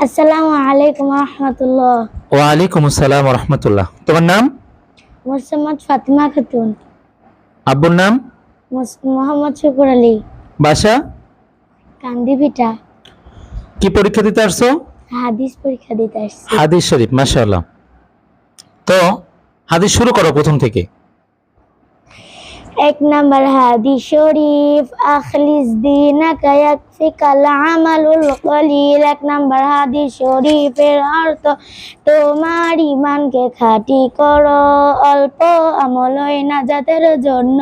আসসালামু আলাইকুম রহমতুল্লাহ। ওয়ালাইকুম আসসালাম রহমতুল্লাহ। তোমার নাম? মোসাম্মদ ফাতিমা খাতুন। আব্বুর নাম? মোহাম্মদ শুকুর আলী। বাসা? কান্দিভিটা। কি পরীক্ষা দিতে আসছো? হাদিস পরীক্ষা দিতে আসছি। হাদিস শরীফ, মাশাআল্লাহ। তো হাদিস শুরু করো প্রথম থেকে। এক নাম্বার হাদিস শরীফ, আখলিস দীনাকা ইয়াকফিকাল আমালুল কলিল। এক নাম্বার হাদিস শরীফের অর্থ, তোমার ঈমানকে খাঁটি করো, অল্প আমলই নাজাতের জন্য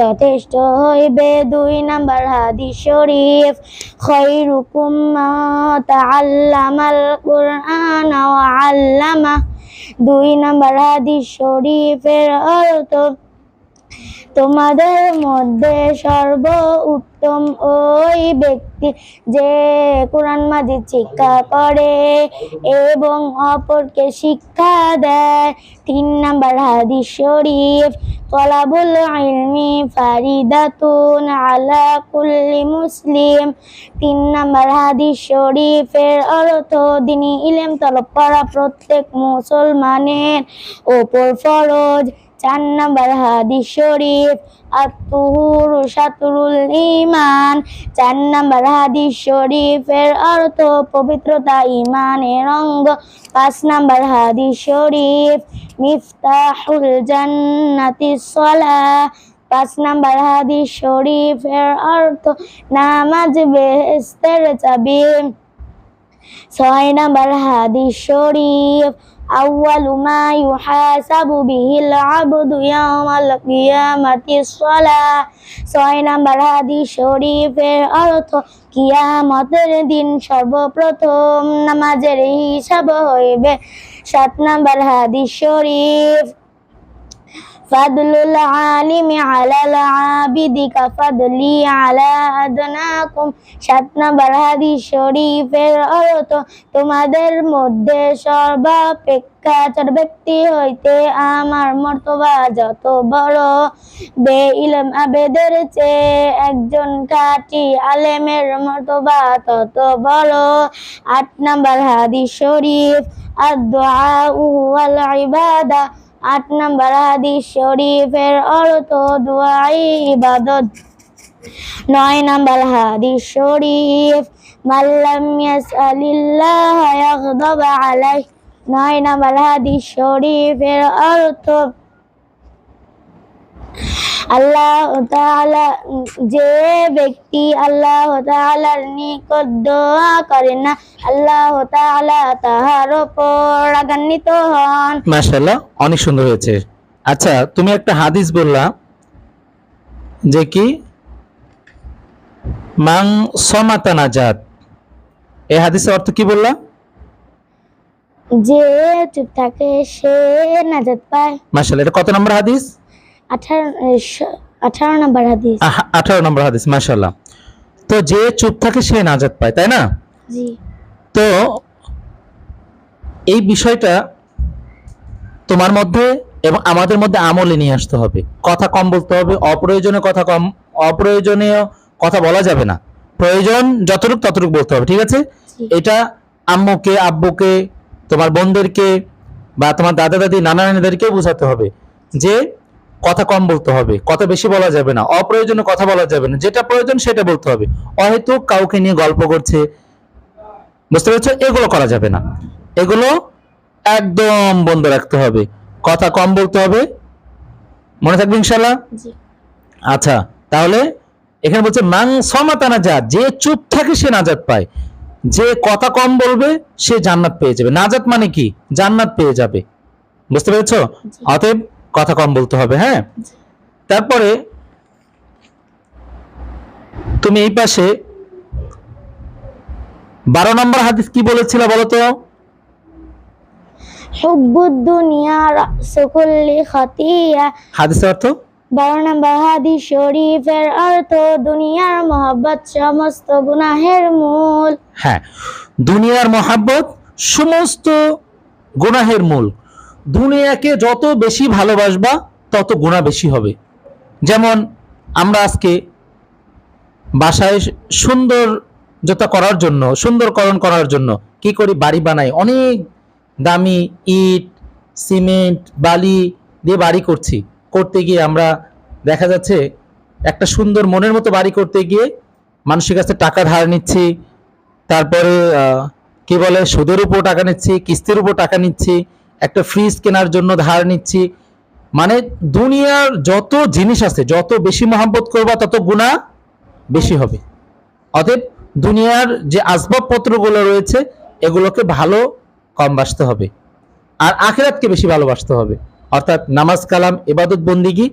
যথেষ্ট হইবে। দুই নাম্বার হাদিস শরীফ, খায়রুকুম মান তাআল্লামাল কুরআন ওয়া আল্লামা। দুই নাম্বার হাদিস শরীফের অর্থ, তোমাদের মধ্যে সর্ব উত্তম ওই ব্যক্তি যে কোরআন মাজিদ শিক্ষা করে এবং অপরকে শিক্ষা দেয়। তিন নাম্বার হাদিস শরীফ, তলাবুল ইলমি ফারিদাতুন আলা কুল্লি মুসলিম। তিন নাম্বার হাদিস শরীফের অর্থ, দ্বীনি ইলম তলব করা প্রত্যেক মুসলমানের ওপর ফরজ। চার নাম্বার হাদিস শরীফ, আত-তুহুরু শাতরুল ঈমান। চার নাম্বার হাদিস শরীফের অর্থ, পবিত্রতা ঈমানের অঙ্গ। পাঁচ নাম্বার হাদিস শরীফ, মিফতাহুল জান্নাতিস সালাহ। পাঁচ নাম্বার হাদিস শরীফের অর্থ, নামাজ বেহেশতের চাবি। ছয় নাম্বার হাদিস শরীফ, আউয়ালু মা ইউহাসাবু বিহিল আবদু ইয়াওমাল কিয়ামাতিস সালাহ। ছয় নাম্বার হাদিস শরীফের অর্থ, কিয়ামতের দিন সর্বপ্রথম নামাজের হিসাব হইবে। সাত নাম্বার হাদিস শরীফ, ফাদলুল আলিমি আলাল আবিদি কাফাদলি আলা আদনাকুম। সাত নাম্বার হাদিস শরীফের অর্থ, তোমাদের মধ্যে সর্বাপেক্ষা ছোট ব্যক্তি হইতে আমার মর্তবা যত বড়। বে ইলম আবেদের চেয়ে একজন খাঁটি আলেমের মর্তবা তত বড়। আট নাম্বার হাদিস শরীফ, আদ-দুআউ ওয়াল ইবাদা। আট নাম্বার হাদিস শরীফের অর্থ, দুআই ইবাদত। নয় নাম্বার হাদিস শরীফ, মাল্লাম ইয়াসআলিল্লাহ ইয়াগদাব আলাইহি। নয় নাম্বার হাদিস শরীফের অর্থ, আল্লাহ তাআলা, যে ব্যক্তি আল্লাহ তাআলার নিকট দোয়া করে না, আল্লাহ তাআলা তাহার উপর রাগান্বিত হন। মাশাআল্লাহ, অনেক সুন্দর হয়েছে। আচ্ছা, তুমি একটা হাদিস বললা যে কি মান সামাতা নাজাত, এই হাদিসের অর্থ কি বললা? যে চুপ থাকে সে নাজাত পায়। মাশাআল্লাহ, এটা কত নম্বর হাদিস? 18 নম্বর হাদিস। 18 নম্বর হাদিস, মাশাআল্লাহ। তো যে চুপ থাকে সে নাজাত পায়, তাই না? জি। তো এই বিষয়টা তোমার মধ্যে এবং আমাদের মধ্যে আমলে নিয়ে আসতে হবে। কথা কম বলতে হবে, অপ্রয়োজনীয় কথা বলা যাবে না। প্রয়োজন যতটুকু ততটুকু বলতে হবে, ঠিক আছে? এটা আম্মুকে, আব্বুকে, তোমার বোনদেরকে বা তোমার দাদা দাদি, নানা নানিদেরকে বোঝাতে হবে যে কথা কম বলতে হবে, কথা বেশি বলা যাবে না, অপ্রয়োজনীয় কথা বলা যাবে না, যেটা প্রয়োজন সেটা বলতে হবে। অহেতুক কাউকে নিয়ে গল্প করছে, বুঝতে পেরেছো, এগুলো করা যাবে না। এগুলো একদম বন্ধ রাখতে হবে, কথা কম বলতে হবে। মনে থাকবে ইনশাআল্লাহ? জি। আচ্ছা, তাহলে এখানে বলছে মান সামাতা নাজাত, যে চুপ থাকে সে নাজাত পায়, যে কথা কম বলবে সে জান্নাত পেয়ে যাবে। নাজাত মানে কি? জান্নাত পেয়ে যাবে, বুঝতে পেরেছো? অতএব কথা কম বলতে হবে। হ্যাঁ, তারপরে তুমি এই পাশে 12 নম্বর হাদিস কি বলেছিল বলো তো? হুব্বুদ দুনিয়া রাসু কুল্লি খাতিয়া। হাদিসের অর্থ? 12 নম্বর হাদিস শরীফের অর্থ, দুনিয়ার মহব্বত সমস্ত গুনাহের মূল। হ্যাঁ, দুনিয়ার মহাব্বত সমস্ত গুনাহের মূল। দুনিয়াকে যত বেশি ভালোবাসবা তত গুনাহ বেশি হবে। যেমন আমরা আজকে বাসায় সুন্দরতা করার জন্য, সুন্দরকরণ করার জন্য কি করি, বাড়ি বানাই, অনেক দামি ইট, সিমেন্ট, বালি দিয়ে বাড়ি করছি। করতে গিয়ে আমরা দেখা যাচ্ছে একটা সুন্দর মনের মতো বাড়ি করতে গিয়ে মানুষের কাছে টাকা ধার নিচ্ছি, তারপরে কি বলে সুদের উপর টাকা নিচ্ছি, কিস্তির উপর টাকা নিচ্ছি, একটা ফ্রিজ কেনার জন্য ধার নিচ্ছি। মানে দুনিয়ার যত জিনিস আছে, যত বেশি মহব্বত করবা তত গুনাহ বেশি হবে। অতএব দুনিয়ার যে আসবাবপত্রগুলো রয়েছে এগুলোকে ভালো কম বাসতে হবে, আর আখিরাতকে বেশি ভালোবাসতে হবে। অর্থাৎ নামাজ কালাম ইবাদত বন্দিগি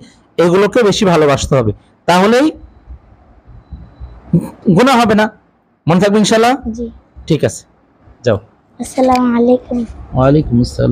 এগুলোকে বেশি ভালোবাসতে হবে, তাহলেই গুনাহ হবে না। মনে থাকবে ইনশাআল্লাহ। জি। ঠিক আছে, যাও। আসসালামু আলাইকুম। ওয়ালাইকুম আসসালাম।